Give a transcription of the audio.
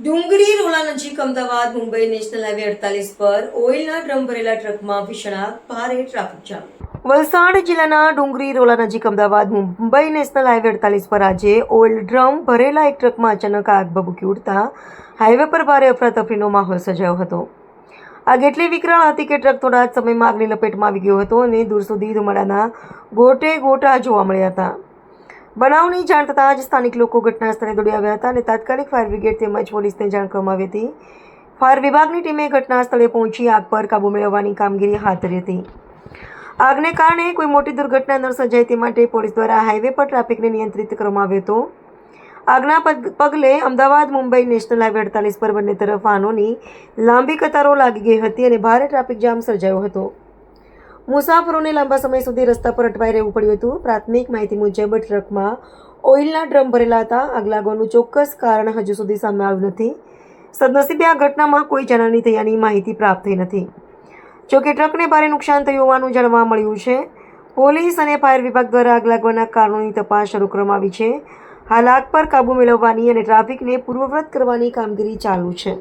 ડુંગરી રોલા નજીક Ahmedabad Mumbai national highway 48 પર ઓઇલના drum ભરેલા ટ્રકમાં ભીષણ આગ, ભારે ટ્રાફિક જામ. વલસાડ જિલ્લાના ડુંગરી રોલા નજીક અમદાવાદ મુંબઈ નેશનલ હાઈવે 48 પર આજે ઓઇલ ડ્રમ ભરેલા એક ટ્રકમાં અચાનક આગ ભભૂકી ઉઠતા હાઈવે પર ભારે અફરાતફરીનો માહોલ સર્જાયો હતો. આગ એટલી વિકરાળ હતી કે ટ્રક થોડા જ સમયમાં આગની લપેટમાં આવી ગયો હતો અને દૂર સુધી ધુમાડાના ગોટે ગોટા જોવા મળ્યા હતા. બનાવની જાણ થતાં જ સ્થાનિક લોકો ઘટના સ્થળે દોડી આવ્યા હતા અને તાત્કાલિક ફાયર બ્રિગેડ તેમજ પોલીસને જાણ કરવામાં આવી હતી. ફાયર વિભાગની ટીમે ઘટના સ્થળે પહોંચી આગ પર કાબૂ મેળવવાની કામગીરી હાથ ધરી હતી. આગને કારણે કોઈ મોટી દુર્ઘટના ન સર્જાય તે માટે પોલીસ દ્વારા હાઈવે પર ટ્રાફિકને નિયંત્રિત કરવામાં આવ્યો હતો. આગના પગલે અમદાવાદ મુંબઈ નેશનલ હાઈવે 48 પર બંને તરફ વાહનોની લાંબી કતારો લાગી ગઈ હતી અને ભારે ટ્રાફિક જામ સર્જાયો હતો. મુસાફરોને લાંબા સમય સુધી રસ્તા પર અટવાઈ રહેવું પડ્યું હતું. પ્રાથમિક માહિતી મુજબ ટ્રકમાં ઓઇલના ડ્રમ ભરેલા હતા. આગ લાગવાનું ચોક્કસ કારણ હજુ સુધી સામે આવ્યું નથી. સદનસીબે આ ઘટનામાં કોઈ જાનહાની થયાની માહિતી પ્રાપ્ત થઈ નથી. જોકે ટ્રકને ભારે નુકસાન થયું હોવાનું જાણવા મળ્યું છે. પોલીસ અને ફાયર વિભાગ દ્વારા આગ લાગવાના કારણોની તપાસ શરૂ કરવામાં આવી છે. હાલ આગ પર કાબૂ મેળવવાની અને ટ્રાફિકને પૂર્વવત કરવાની કામગીરી ચાલુ છે.